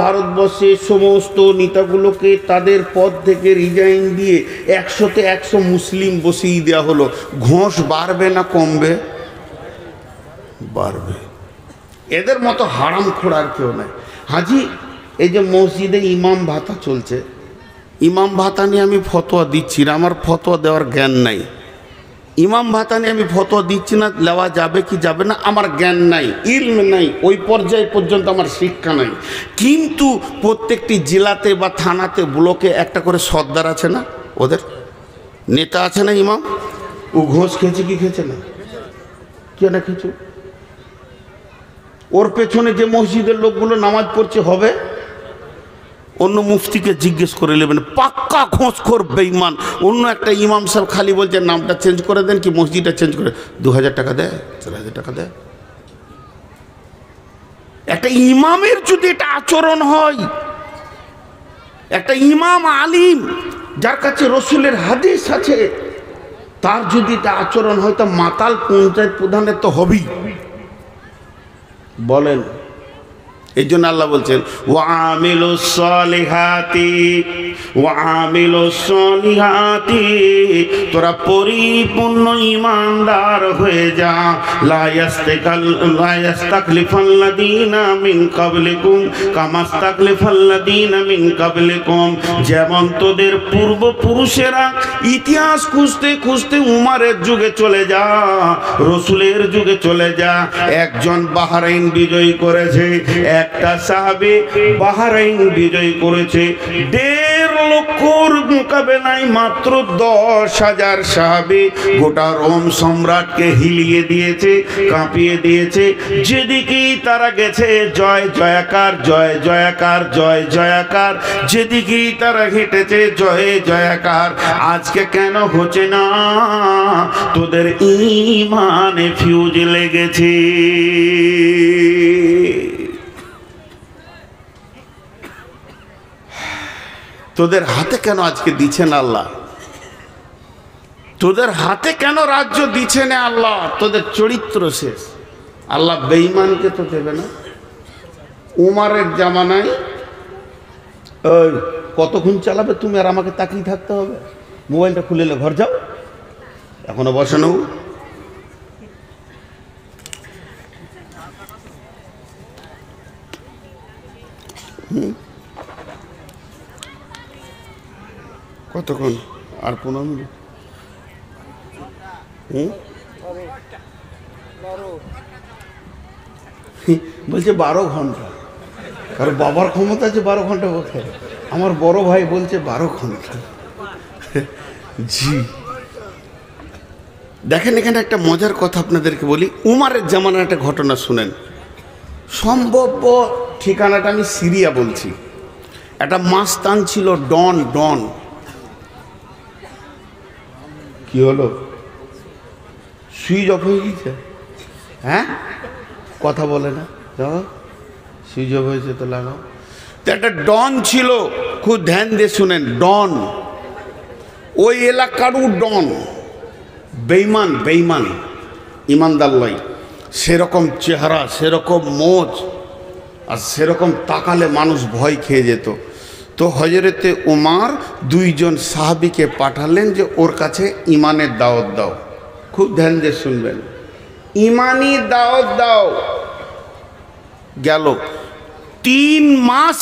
ভারতবর্ষের সমস্ত নেতাগুলোকে তাদের পদ থেকে রিজাইন দিয়ে 100তে 100 মুসলিম বসিয়ে দেওয়া হলো, ঘোষ বাড়বে না কমবে? বাড়বে। এদের মতো হারামখোর আর কেউ নাই। হাজি এই যে মসজিদে ইমাম ভাতা চলছে, ইমাম ভাতা নিয়ে আমি ফতোয়া দিচ্ছি না, আমার ফতোয়া দেওয়ার জ্ঞান নাই। ইমাম ভাতা নিয়ে আমি ফতোয়া দিচ্ছি না, নেওয়া যাবে কি যাবে না আমার জ্ঞান নাই, ইলম নাই, ওই পর্যায়ে পর্যন্ত আমার শিক্ষা নাই। কিন্তু প্রত্যেকটি জেলাতে বা থানাতে ব্লকে একটা করে সর্দার আছে না, ওদের নেতা আছে না ইমাম, ও ঘোষ খেয়েছে কি খেয়েছে না, কে না খেয়েছে, ওর পেছনে যে মসজিদের লোকগুলো নামাজ পড়ছে হবে, অন্য মুফতিকে জিজ্ঞেস করে নেবেন, পাক্কা খোঁজখোর বেঈমান। অন্য একটা ইমাম সাহেব খালি বলছে নামটা চেঞ্জ করে দেন কি মসজিদটা চেঞ্জ করে, 2000 টাকা দেয়, 4000 টাকা দেয়। একটা ইমামের যদি এটা আচরণ হয়, একটা ইমাম আলিম যার কাছে রসুলের হাদিস আছে, তার যদি এটা আচরণ হয়, তা মাতাল পঞ্চায়েত প্রধানের তো হবেই। বলেন, এই জন্য আল্লাহ বলছেন ওয়ামিলুস সালিহাতি ওয়ামিলুস সালিহাতি, তোরা পরিপূর্ণ ঈমানদার হয়ে যা। লা ইয়াস্তাকলিফাল্লাযীনা মিন ক্বাবলিকুম কামাস্তাকলিফাল্লাযীনা মিন ক্বাবলিকুম, যেমন তোদের পূর্বপুরুষেরা ইতিহাস খুঁজতে খুঁজতে উমারের যুগে চলে যা, রসুলের যুগে চলে যা। একজন বাহরাইন বিজয় করেছে, একটা সাহাবী বাহরাইন বিজয় করেছে, 1.5 লক্ষর মোকাবেলায় মাত্র 10,000 সাহাবী গোটা রোম সম্রাটকে হিলিয়ে দিয়েছে, কাঁপিয়ে দিয়েছে। যেদিকেই তারা গেছে জয় জয়াকার, জয় জয়াকার, জয় জয়াকার, যেদিকেই তারা হেঁটেছে জয় জয়াকার। আজকে কেন হচ্ছে না? তোদের ঈমানে ফিউজ লেগেছে। তোদের হাতে কেন আজকে দিচ্ছেন আল্লাহ? তোদের হাতে কেন রাজ্য দিচ্ছে না আল্লাহ? তোদের চরিত্র শেষ। আল্লাহ বেঈমানকে তো দেবে না। উমারের জামানায় ওই কতক্ষণ চালাবে তুমি, আর আমাকে তাকিয়ে থাকতে হবে? মোবাইলটা খুলে নে, ঘর যাও, এখনো বসানো। কতক্ষণ? আর 15 মিনিট। বলছে 12 ঘন্টা। কারণ বাবার ক্ষমতা আছে 12 ঘন্টা বসে, আমার বড় ভাই বলছে 12 ঘন্টা। জি দেখেন, এখানে একটা মজার কথা আপনাদেরকে বলি। উমারের জামানার একটা ঘটনা শুনেন। সম্ভব্য ঠিকানাটা আমি সিরিয়া বলছি। একটা মাস্তান ছিল, ডন। ডন কি হলো? সুইচ অফ হয়ে গেছে? হ্যাঁ, কথা বলে না, সুইচ অফ হয়েছে তো লাগাও। তো একটা ডন ছিল, খুব ধ্যান দিয়ে শুনেন। ডন ওই এলাকারও ডন, বেঈমান, বেঈমান, ইমানদার লয়। সেরকম চেহারা, সেরকম মোচ, আর সেরকম তাকালে মানুষ ভয় খেয়ে যেত। তো হযরতে উমার 2 জন সাহাবীকে পাঠালেন যে ওর কাছে ইমানের দাওয়াত দাও। খুব ধ্যান দিয়ে শুনবেন, ইমানি দাওয়াত দাও। গেল 3 মাস,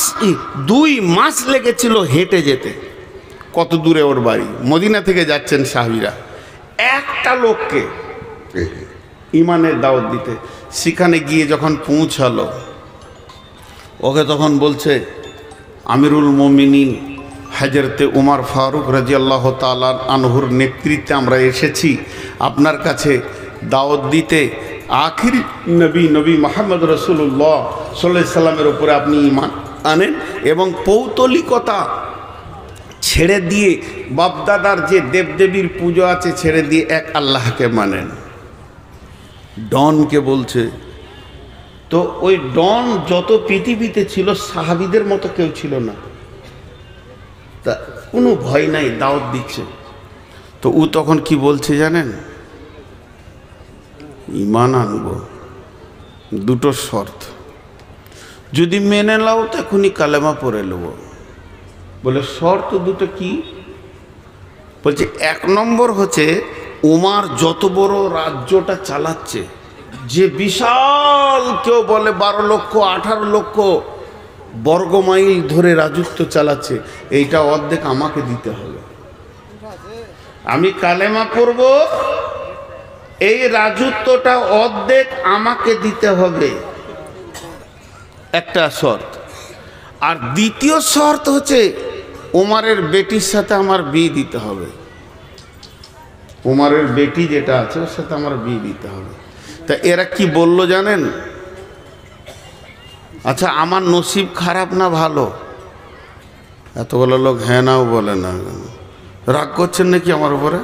2 মাস লেগেছিল হেঁটে যেতে। কত দূরে ওর বাড়ি, মদিনা থেকে যাচ্ছেন সাহাবীরা। একটা লোককে ইমানের দাওয়াত দিতে, সেখানে গিয়ে যখন পৌঁছালো, ওকে তখন বলছে আমিরুল মুমিনিন হযরতে উমর ফারুক রাদিয়াল্লাহু তাআলা আনহুর নেতৃত্বে আমরা এসেছি আপনার কাছে দাওয়াত দিতে। আখির নবী মুহাম্মদ রাসূলুল্লাহ সাল্লাল্লাহু আলাইহি সাল্লামের উপরে আপনি ঈমান আনেন এবং পৌতলিকতা ছেড়ে দিয়ে, বাপদাদার যে দেবদেবীর পুজো আছে ছেড়ে দিয়ে এক আল্লাহকে মানেন। ডনকে বলছে। তো ওই ডন যত পৃথিবীতে ছিল সাহাবীদের মতো কেউ ছিল না, তা কোনো ভয় নাই, দাওয়াত দিচ্ছে। তো ও তখন কি বলছে জানেন? ঈমান আনবো, 2টো শর্ত, যদি মেনে নাও তো এখনই কালেমা পড়ে নেব। বলে শর্ত 2টো কি? বলছে 1 নম্বর হচ্ছে উমার যত বড় রাজ্যটা চালাচ্ছে, যে বিশাল, কেউ বলে 12 লক্ষ 18 লক্ষ বর্গমাইল ধরে রাজত্ব চালাচ্ছে, এইটা অর্ধেক আমাকে দিতে হবে। আমি কালেমা পড়ব, এই রাজত্বটা অর্ধেক আমাকে দিতে হবে, একটা শর্ত। আর দ্বিতীয় শর্ত হচ্ছে ওমরের বেটির সাথে আমার বিয়ে দিতে হবে। ওমরের বেটি যেটা আছে ওর সাথে আমার বিয়ে দিতে হবে। তা এরা কি বললো জানেন? আচ্ছা, আমার নসিব খারাপ না ভালো? এতগুলো লোক হ্যাঁ নাও বলে না। রাগ করছেন নাকি আমার উপরে?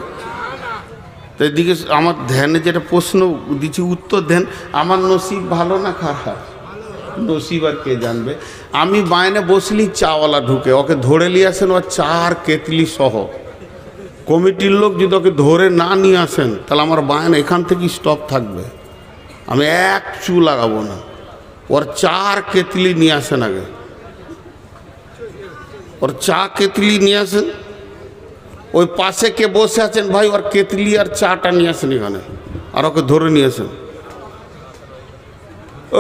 তো এদিকে আমার ধ্যানে যেটা প্রশ্ন দিচ্ছি উত্তর দেন, আমার নসিব ভালো না খারাপ? নসিব আর কে জানবে। আমি বাইনে বসলি চাওয়ালা ঢুকে ওকে ধরে নিয়ে আসেন, ও 4 কেতলি সহ। কমিটির লোক যদি ওকে ধরে না নিয়ে আসেন তাহলে আমার বায়ন এখান থেকে স্টপ থাকবে, আমি এক চু লাগাবো না। ওর 4 কেতলি নিয়ে আসেন, আগে ওর 4 কেতলি নিয়ে আসেন। ওই পাশে কে বসে আছেন ভাই, ওর কেতলি আর চাটা নিয়ে আসেন এখানে, আর ওকে ধরে নিয়ে আসেন।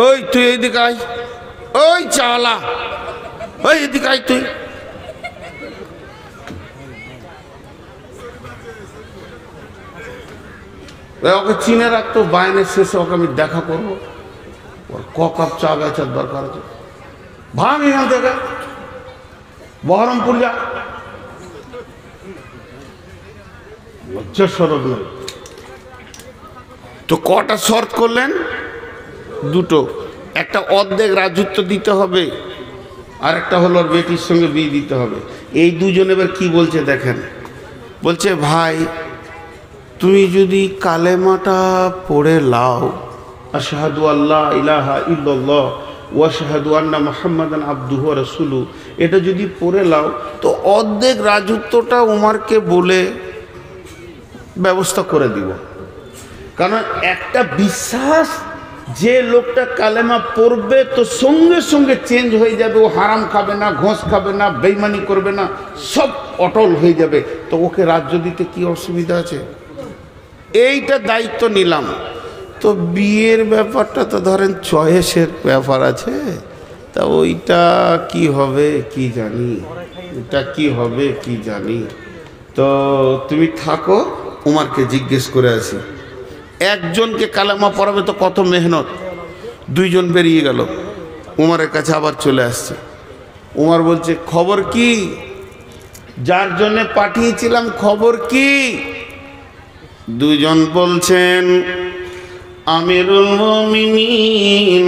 ওই তুই এইদিকে আয়, ওই চাওয়ালা, ওই এদিকে আয় তুই। ওকে চিনে রাখতো, বায়নের শেষে ওকে আমি দেখা করবো। ওর ক কাপ চা বেচার দরকার আছে, ভাঙ এখান থেকে, বহরমপুর যা। তো কটা শর্ত করলেন? দুটো। একটা অর্ধেক রাজত্ব দিতে হবে, আর একটা হলো ওর বেটির সঙ্গে বিয়ে দিতে হবে। এই দুজন এবার কি বলছে দেখেন। বলছে ভাই তুমি যদি কালেমাটা পড়ে লাও, আশহাদু আল্লা ইলাহা ইল্লাল্লাহ ওয়া আশহাদু আন্না মুহাম্মাদান আবদুহু ওয়া রাসূলুহু, এটা যদি পড়ে লাও তো অর্ধেক রাজত্বটা উমরকে বলে ব্যবস্থা করে দিব। কারণ একটা বিশ্বাস, যে লোকটা কালেমা পড়বে তো সঙ্গে সঙ্গে চেঞ্জ হয়ে যাবে। ও হারাম খাবে না, ঘোষ খাবে না, বেইমানি করবে না, সব অটল হয়ে যাবে। তো ওকে রাজ্য দিতে কি অসুবিধা আছে? এইটা দায়িত্ব নিলাম। তো বিয়ের ব্যাপারটা তো ধরেন চয়েসের ব্যাপার আছে, তা ওইটা কি হবে কি জানি, এটা কি হবে কি জানি। তো তুমি থাকো, উমরকে জিজ্ঞেস করে আসি। একজনকে কালেমা পড়াবে তো কত মেহনত। 2 জন বেরিয়ে গেল, উমরের কাছে আবার চলে আসছে। উমর বলছে খবর কি, যার জন্য পাঠিয়েছিলাম খবর কি? 2 জন বলছেন আমিরুল মুমিনিন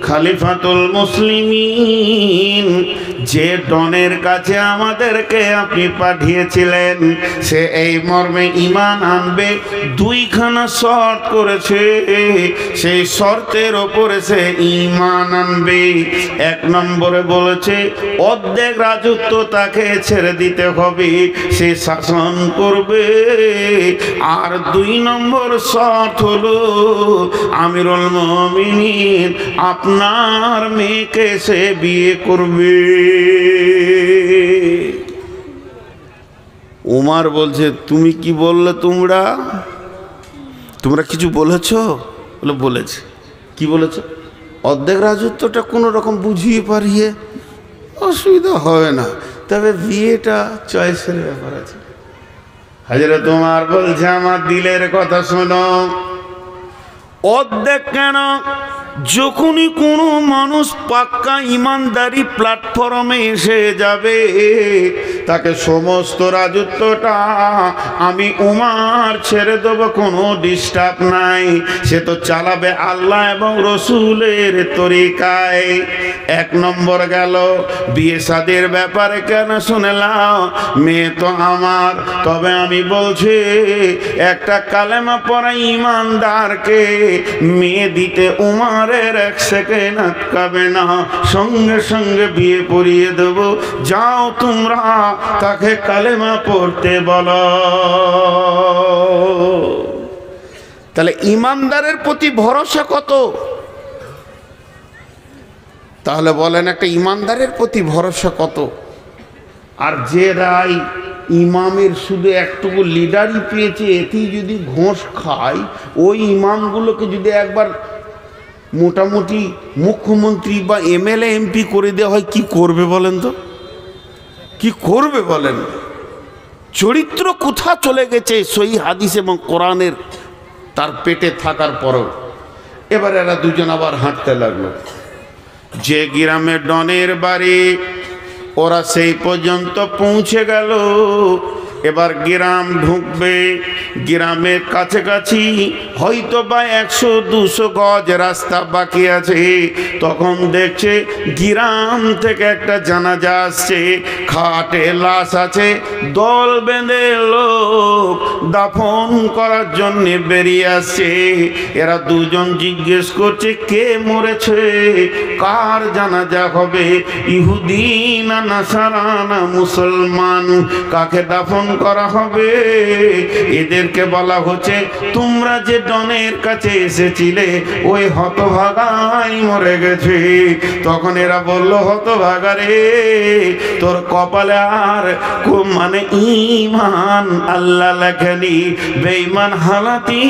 খলিফাতুল মুসলিমিন, যে ডনের কাছে আমাদেরকে আপনি পাঠিয়েছিলেন সে এই মর্মে ঈমান আনবে। 2খানা শর্ত করেছে, সেই শর্তের ওপরে সে ঈমান আনবে। 1 নম্বরে বলেছে অর্ধেক রাজত্ব তাকে ছেড়ে দিতে হবে, সে শাসন করবে। আর 2 নম্বর শর্ত হলো আমিরুল মুমিনিন আপনার মেয়েকে সে বিয়ে করবে। উমর বলছে তুমি কি বললে? তোমরা কিছু বলেছো? বলে বলেছে। কি বলেছো? অর্ধেক রাজত্বটা কোনো রকম বুঝিয়ে পারিয়ে, অসুবিধা হবে না, তবে বিয়েটা চয়েসের ব্যাপার আছে। হযরত উমর বলছে আমার দিলের কথা শোনো। অর্ধেক কেন? যখনই কোনো মানুষ পাক্কা ইমানদারি প্ল্যাটফর্মে এসে যাবে তাকে সমস্ত রাজত্বটা আমি উমর ছেড়ে দেব, কোনো ডিস্টার্ব নাই। সে তো চালাবে আল্লাহ এবং রসুলের তরিকায়। 1 নম্বর গেল। বিয়ে শাদীর ব্যাপারে কেন শুনলাম? মেয়ে তো আমার, তবে আমি বলছি একটা কালেমা পড়া ইমানদারকে মেয়ে দিতে উমরের 1 সেকেন্ড আটকাবে না, সঙ্গে সঙ্গে বিয়ে পড়িয়ে দেব। যাও তোমরা তাকে কালেমা পড়তে বলো। তাহলে ইমানদারের প্রতি ভরসা কত? তাহলে বলেন একটা ইমানদারের প্রতি ভরসা কত? আর যে রায় ইমামের শুধু একটুকু লিডারই পেয়েছে, এতেই যদি ঘোষ খায়, ওই ইমামগুলোকে যদি একবার মোটামুটি মুখ্যমন্ত্রী বা এমএলএ এমপি করে দেওয়া হয়, কি করবে বলেন তো? কি করবে বলেন? চরিত্র কোথা চলে গেছে সহিহ হাদিস এবং কোরআনের তার পেটে থাকার পরও। এবার এরা দুজন আবার হাঁটতে লাগলো। যে গ্রামে ডনের বাড়ি ওরা সেই পর্যন্ত পৌঁছে গেল। এবার গ্রাম ঢুকবে, গ্রামের কাছাকাছি হয়তো বা 100-200 গজ রাস্তা বাকি আছে। তখন দেখছে গ্রাম থেকে একটা জানাজা আসছে, খাটে লাশ আছে, দল বেঁধে লোক দাফন করার জন্য বেরিয়ে আসছে। এরা দুজন জিজ্ঞেস করছে কে মরেছে, কার জানাজা হবে, ইহুদি না নাসারা না মুসলমান, কাকে দাফন করা হবে? এদেরকে বলা হচ্ছে তোমরা যে ডনের কাছে এসেছিলে ওই হতভাগাই মরে গেছে। তখন এরা বলল হতভাগা রে, তোর কপালে আর মানে ঈমান আল্লাহ লেখেনি, বেঈমান হালাতি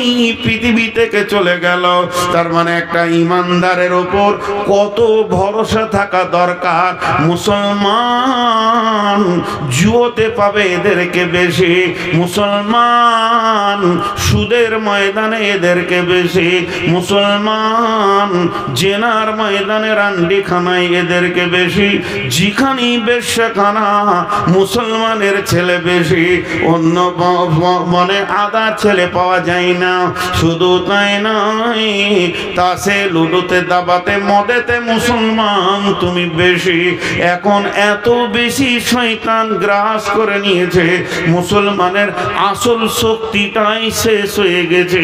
পৃথিবী থেকে চলে গেল। তার মানে একটা ঈমানদারের ওপর কত ভরসা থাকা দরকার। মুসলমান জুয়োতে পাবে এদেরকে বেশি, মুসলমান সুদের ময়দানে এদেরকে বেশি, মুসলমান জেনার ময়দানে রান্ডিখানায় এদেরকে বেশি, যেখানেই বেশ্যাখানা মুসলমানের ছেলে বেশি, অন্য মনে আদা ছেলে পাওয়া যায় না। শুধু তাই নয়, তাসে লুডুতে দাবাতে মদেতে মুসলমান তুমি বেশি। এখন এত বেশি শয়তান গ্রাস করে নিয়েছে, মুসলমানের আসল শক্তিটাই শেষ হয়ে গেছে।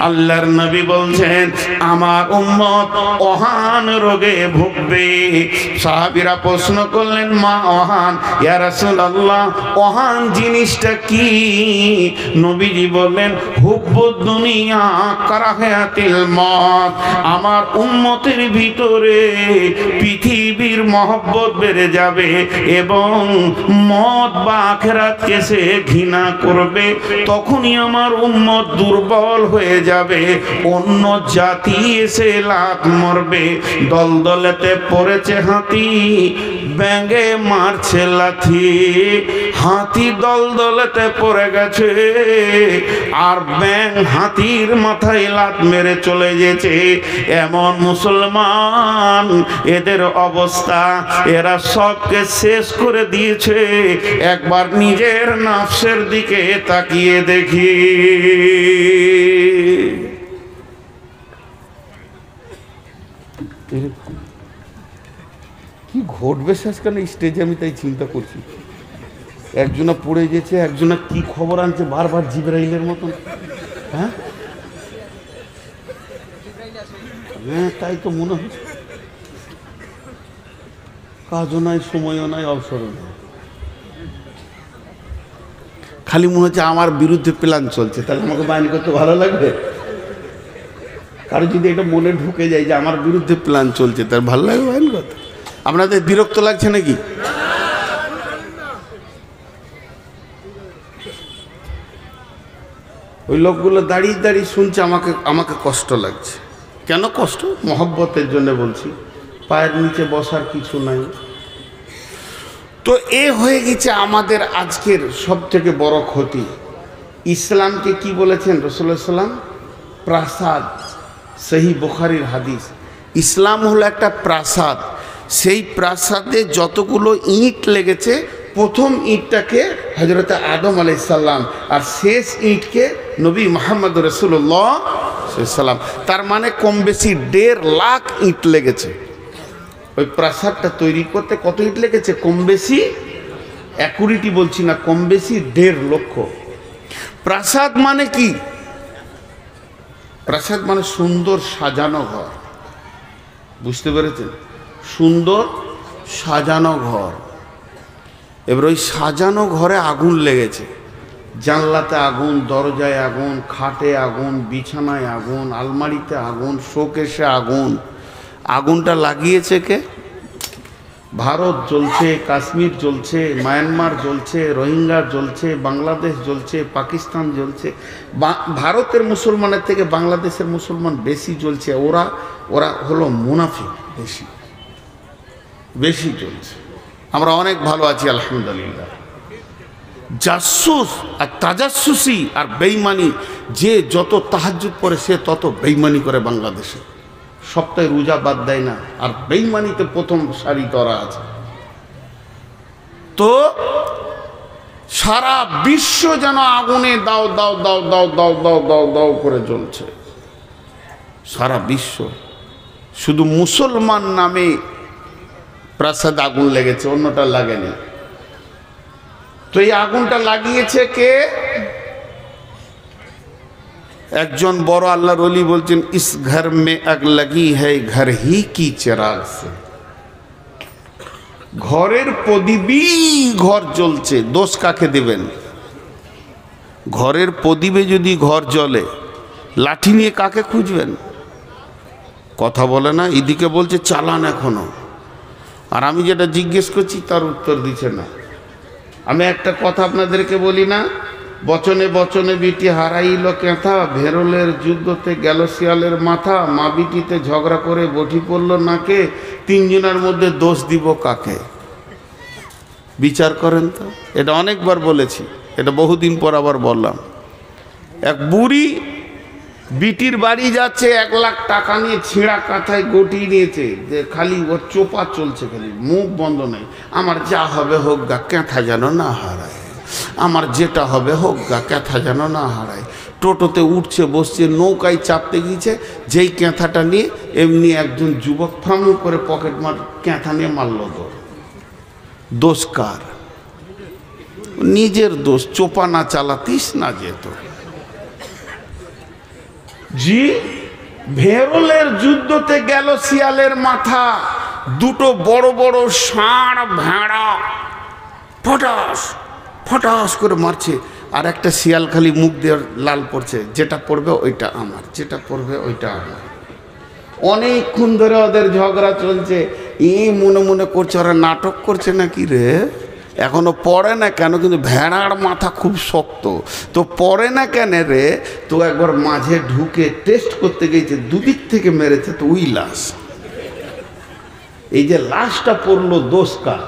আল্লাহর নবী বলছেন আমার উম্মত ওহান রোগে ভুগবে। সাহাবীরা প্রশ্ন করলেন মা ওহান, ইয়া রাসূলুল্লাহ ওহান জিনিসটা কি? নবীজি বললেন হুব্বুদ দুনিয়া কারাহাতিল মত। আমার উম্মতের ভিতরে পৃথিবীর মহব্বত বেড়ে যাবে এবং মত বা আখিরাতকে সে ঘৃণা করবে। তখনই আমার উম্মত দুর্বল হয়ে যাবে, অন্য জাতি এসে লাত মরবে। দলদলেতে পড়েছে হাতি, ব্যাঙে মারছে লাথি। হাতি দলদলেতে পড়ে গেছে আর ব্যাঙ হাতির মাথায় লাত মেরে চলে গেছে। এমন মুসলমান এদের অবস্থা, এরা সবকে শেষ করে দিয়েছে। একবার নিজের নাফসের দিকে তাকিয়ে দেখি। কি ঘটবে শেষকালে স্টেজে, আমি তাই চিন্তা করছি। একজনা পড়ে গেছে, একজনা কি খবর আনছে বারবার জিবরাইলের মতন। হ্যাঁ হ্যাঁ, তাই তো মনে হচ্ছে। কাজও নাই, সময়ও নাই, অবসরও নাই, খালি মনে হচ্ছে আমার বিরুদ্ধে প্ল্যান চলছে। তাহলে আমাকে বাহিনী করতে ভালো লাগবে? কারো যদি এটা মনে ঢুকে যায় যে আমার বিরুদ্ধে প্ল্যান চলছে, তার ভালো লাগবে বাহিনী করতে? আপনাদের বিরক্ত লাগছে নাকি? ওই লোকগুলো দাঁড়িয়ে দাঁড়িয়ে শুনছে, আমাকে কষ্ট লাগছে। কেন কষ্ট? মহব্বতের জন্য বলছি। পায়ের নিচে বসার কিছু নাই। তো এ হয়ে গেছে আমাদের আজকের সব থেকে বড় ক্ষতি। ইসলামকে কি বলেছেন রাসূলুল্লাহ সাল্লাম? প্রাসাদ। সহিহ বুখারীর হাদিস। ইসলাম হলো একটা প্রাসাদ। সেই প্রাসাদে যতগুলো ইট লেগেছে, প্রথম ইটটাকে হযরত আদম আলাইহিস সালাম আর শেষ ইটকে নবী মুহাম্মদ রাসূলুল্লাহ সাল্লাল্লাহু আলাইহি ওয়াসাল্লাম। তার মানে কম বেশি 1.5 লাখ ইট লেগেছে। ওই প্রাসাদটা তৈরি করতে কত ইট লেগেছে? কম বেশি, অ্যাকুরেটি বলছি না, কম বেশি 1.5 লক্ষ। প্রাসাদ মানে কি? প্রাসাদ মানে সুন্দর সাজানো ঘর। বুঝতে পেরেছেন? সুন্দর সাজানো ঘর। এবার ওই সাজানো ঘরে আগুন লেগেছে। জানলাতে আগুন, দরজায় আগুন, খাটে আগুন, বিছানায় আগুন, আলমারিতে আগুন, শোকেশে আগুন। আগুনটা লাগিয়েছে কে? ভারত জ্বলছে, কাশ্মীর জ্বলছে, মায়ানমার জ্বলছে, রোহিঙ্গা জ্বলছে, বাংলাদেশ জ্বলছে, পাকিস্তান জ্বলছে। ভারতের মুসলমানের থেকে বাংলাদেশের মুসলমান বেশি জ্বলছে। ওরা ওরা হলো মুনাফিক, বেশি বেশি জ্বলছে। আমরা অনেক ভালো আছি আলহামদুলিল্লাহ। জাসুস আর তাজাসুসি আর বেঈমানি, যে যত তাহাজ্জুদ পড়ে সে তত বেঈমানি করে বাংলাদেশে। সপ্তাহে রোজা বাদ দেয় না, আর বেঈমানিতে প্রথম সারি করা আছে। তো সারা বিশ্ব যেন আগুনে দাও দাও দাও দাও দাও দাও দাও দাও করে জ্বলছে, সারা বিশ্ব। শুধু মুসলমান নামে প্রাসাদ আগুন লেগেছে, অন্যটা লাগেনি। তো এই আগুনটা লাগিয়েছে কে? একজন বড় আল্লাহর ওলি বলছেন, ইস ঘর মে আগ লাগি হ্যায় ঘর হি কি চিরাগ সে। ঘরের প্রদীপই ঘর জ্বলছে, দোষ কাকে দেবেন? ঘরের প্রদীপে যদি ঘর জ্বলে, লাঠি নিয়ে কাকে খুঁজবেন? কথা বলে না, এদিকে বলছে চালান এখনো, আর আমি যেটা জিজ্ঞেস করছি তার উত্তর দিচ্ছে না। আমি একটা কথা আপনাদেরকে বলি না, বচনে বচনে বিটি হারাইল কেঁথা, ভেরলের যুদ্ধতে গেল শিয়ালের মাথা, মা বিটিতে ঝগড়া করে বটি পড়ল নাকে, তিনজনের মধ্যে দোষ দিব কাকে? বিচার করেন তো। এটা অনেকবার বলেছি, এটা বহুদিন পর আবার বললাম। এক বুড়ি বিটির বাড়ি যাচ্ছে, 1 লাখ টাকা নিয়ে ছিঁড়া কাঁথায় গটি নিয়েছে, যে খালি ওর চোপা চলছে, খালি মুখ বন্ধ নেই। আমার যা হবে হোক গা, কেঁথা যেন না হারায়, আমার যেটা হবে হোক গা, কেঁথা যেন না হারায়। টোটোতে উঠছে বসছে, নৌকায় চাপতে গিয়েছে, যেই কেঁথাটা নিয়ে এমনি একজন যুবক ফাম করে পকেট মার কেঁথা নিয়ে মারল। দোষ কার? নিজের দোষ। চোপা না চালাতিস না যেত। জি, ভেরলের যুদ্ধতে গেল শিয়ালের মাথা, দুটো বড় বড় ষাঁড় ভেড়া ফটাস ফটাস করে মারছে, আর একটা শিয়াল খালি মুখ দিয়ে লাল পড়ছে, যেটা পড়বে ওইটা আমার, যেটা পড়বে ওইটা আমার। অনেকক্ষণ ধরে ওদের ঝগড়া চলছে। মনে মনে করছে ওরা নাটক করছে নাকি রে, এখনো পড়ে না কেন? কিন্তু ভেড়ার মাথা খুব শক্ত, তো পড়ে না কেন রে? তো একবার মাঝে ঢুকে টেস্ট করতে গেছে, দুদিক থেকে মেরেছে, তো ওই লাশ। এই যে লাশটা পড়লো, দোষ কার?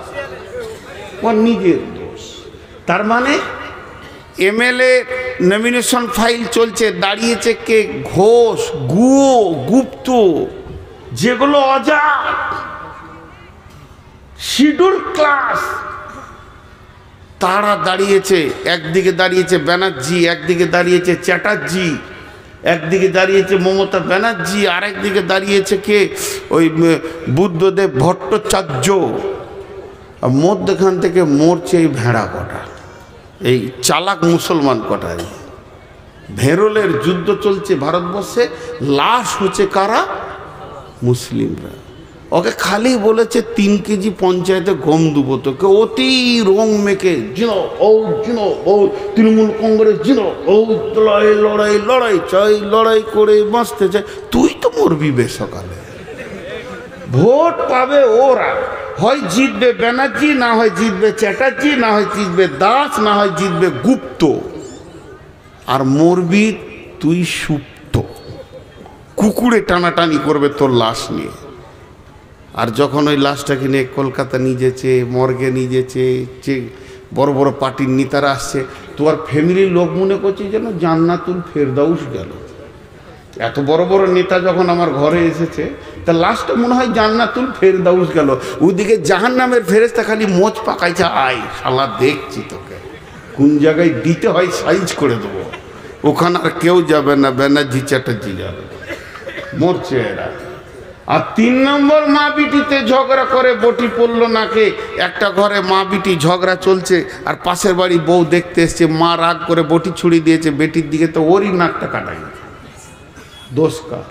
ওর নিজের দোষ। তার মানে এমএলএ নমিনেশন ফাইল চলছে, দাঁড়িয়েছে কে? ঘোষ, গুয়ো, গুপ্ত, যেগুলো অজাত, শিডিউল ক্লাস, তারা দাঁড়িয়েছে। একদিকে দাঁড়িয়েছে ব্যানার্জি, একদিকে দাঁড়িয়েছে চ্যাটার্জি, একদিকে দাঁড়িয়েছে মমতা ব্যানার্জি, আরেকদিকে দাঁড়িয়েছে কে? ওই বুদ্ধদেব ভট্টাচার্য। মধ্যখান থেকে মরছে এই ভেড়া কটা, এই চালাক মুসলমান কটা। ভেরলের যুদ্ধ চলছে ভারতবর্ষে, লাশ হচ্ছে কারা? মুসলিমরা। ওকে খালি বলেছে 3 কেজি পঞ্চায়েতে গম দেবো তোকে, অতি রং মেখে জিনো ও জিনো ও তৃণমূল কংগ্রেস জিনো ও লড়াই লড়াই লড়াই চাই, লড়াই করে বাঁচতে চাই। তুই তো মরবি বে সকালে। ভোট পাবে ওরা, হয় জিতবে ব্যানার্জি, না হয় জিতবে চ্যাটার্জি, না হয় জিতবে দাস, না হয় জিতবে গুপ্ত, আর মরবি তুই সুপ্ত। কুকুরে টানাটানি করবে তোর লাশ নিয়ে। আর যখন ওই লাশটাকে নিয়ে কলকাতা নিয়ে যেছে, মর্গে নিয়ে যেছে, যে বড় বড় পার্টির নেতারা আসছে, তোমার ফ্যামিলির লোক মনে করছে যেন জান্নাতুল ফেরদাউস গেল। এত বড় বড় নেতা যখন আমার ঘরে এসেছে, তা লাশটা মনে হয় জান্নাতুল ফেরদাউস গেল। ওইদিকে জাহান্নামের ফেরেশতা খালি মোচ পাকাইছে, আয় শালা দেখছি তোকে কোন জায়গায় দিতে হয় সাইজ করে দেবো। ওখানে আর কেউ যাবে না, ব্যানার্জি চ্যাটার্জি যাবে। মরছে এরা। আর 3 নম্বর, মা বিটিতে ঝগড়া করে বটি পড়লো নাকে। একটা ঘরে মা বিটি ঝগড়া চলছে, আর পাশের বাড়ি বউ দেখতে এসছে, মা রাগ করে বটি ছুড়ি দিয়েছে বেটির দিকে, তো ওরই নাকটা কাটা গেছে। দোষ কার?